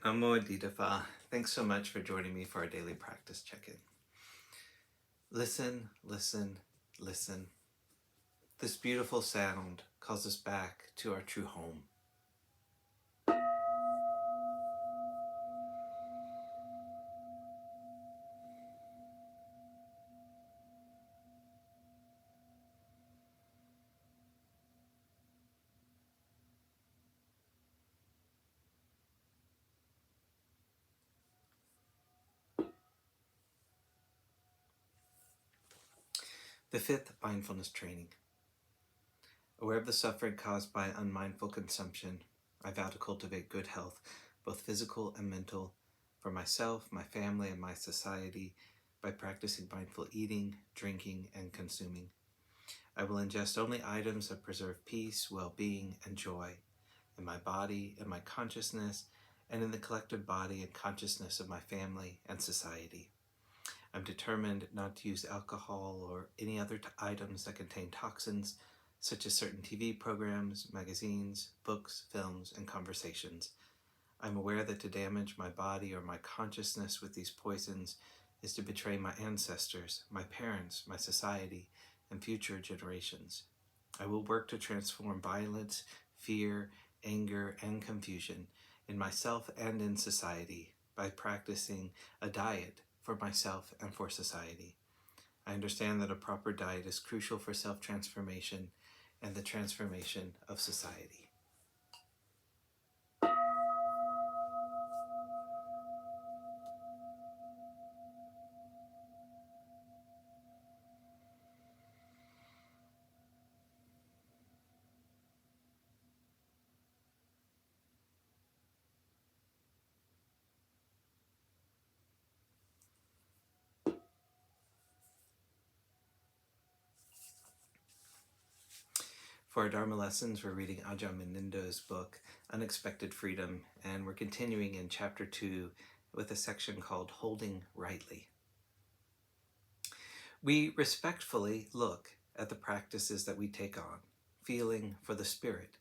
Namo. Thanks so much for joining me for our daily practice check-in. Listen, listen, listen. This beautiful sound calls us back to our true home. The fifth mindfulness training. Aware of the suffering caused by unmindful consumption, I vow to cultivate good health, both physical and mental, for myself, my family, and my society by practicing mindful eating, drinking, and consuming. I will ingest only items that preserve peace, well-being, and joy in my body, in my consciousness, and in the collective body and consciousness of my family and society. I'm determined not to use alcohol or any other items that contain toxins, such as certain TV programs, magazines, books, films, and conversations. I'm aware that to damage my body or my consciousness with these poisons is to betray my ancestors, my parents, my society, and future generations. I will work to transform violence, fear, anger, and confusion in myself and in society by practicing a diet for myself and for society. I understand that a proper diet is crucial for self-transformation and the transformation of society. For our Dharma lessons, we're reading Ajahn Munindo's book, Unexpected Freedom, and we're continuing in Chapter 2 with a section called Holding Rightly. We respectfully look at the practices that we take on, feeling for the spirit.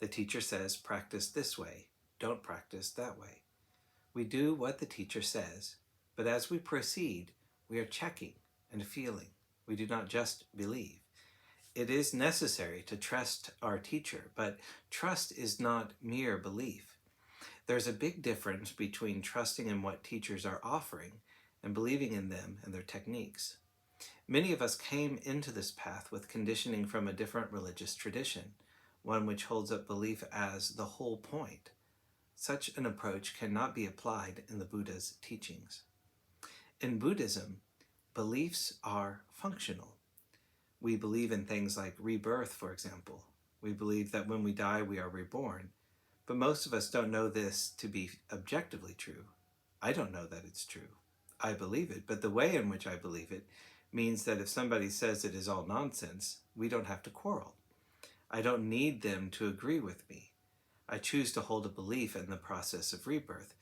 The teacher says, practice this way, don't practice that way. We do what the teacher says, but as we proceed, we are checking and feeling. We do not just believe. It is necessary to trust our teacher, but trust is not mere belief. There's a big difference between trusting in what teachers are offering and believing in them and their techniques. Many of us came into this path with conditioning from a different religious tradition, one which holds up belief as the whole point. Such an approach cannot be applied in the Buddha's teachings. In Buddhism, beliefs are functional. We believe in things like rebirth, for example. We believe that when we die, we are reborn. But most of us don't know this to be objectively true. I don't know that it's true. I believe it, but the way in which I believe it means that if somebody says it is all nonsense, we don't have to quarrel. I don't need them to agree with me. I choose to hold a belief in the process of rebirth,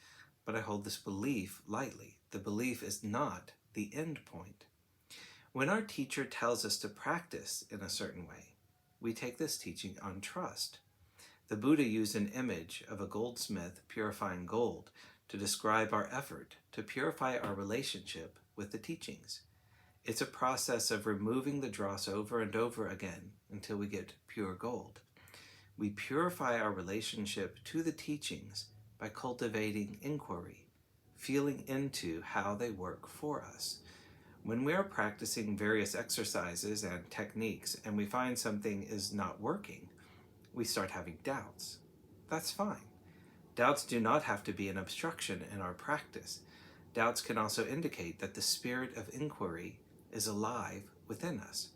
but I hold this belief lightly. The belief is not the end point. When our teacher tells us to practice in a certain way, we take this teaching on trust. The Buddha used an image of a goldsmith purifying gold to describe our effort to purify our relationship with the teachings. It's a process of removing the dross over and over again until we get pure gold. We purify our relationship to the teachings by cultivating inquiry, feeling into how they work for us. When we are practicing various exercises and techniques and we find something is not working, we start having doubts. That's fine. Doubts do not have to be an obstruction in our practice. Doubts can also indicate that the spirit of inquiry is alive within us.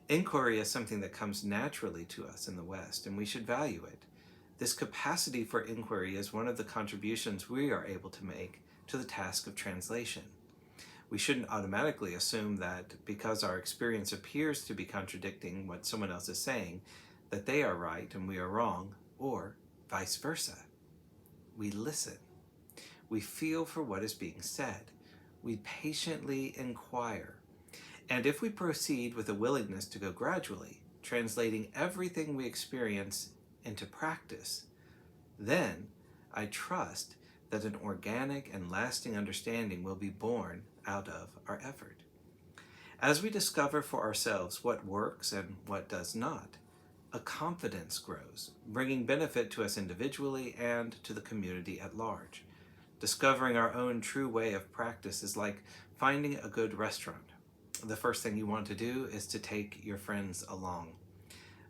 Inquiry is something that comes naturally to us in the West, and we should value it. This capacity for inquiry is one of the contributions we are able to make to the task of translation. We shouldn't automatically assume that because our experience appears to be contradicting what someone else is saying, that they are right and we are wrong, or vice versa. We listen. We feel for what is being said. We patiently inquire. And if we proceed with a willingness to go gradually, translating everything we experience into practice, then I trust that an organic and lasting understanding will be born out of our effort. As we discover for ourselves what works and what does not, a confidence grows, bringing benefit to us individually and to the community at large. Discovering our own true way of practice is like finding a good restaurant. The first thing you want to do is to take your friends along.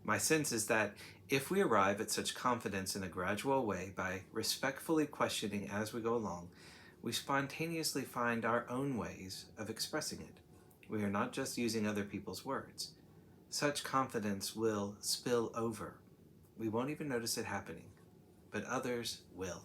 My sense is that if we arrive at such confidence in a gradual way by respectfully questioning as we go along, we spontaneously find our own ways of expressing it. We are not just using other people's words. Such confidence will spill over. We won't even notice it happening, but others will.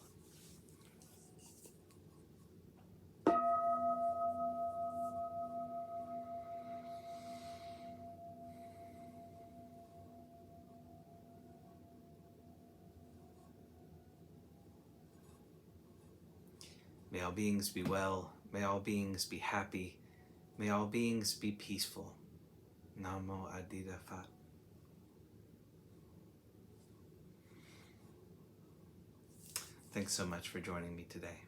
May all beings be well. May all beings be happy. May all beings be peaceful. Namo Adida Phat. Thanks so much for joining me today.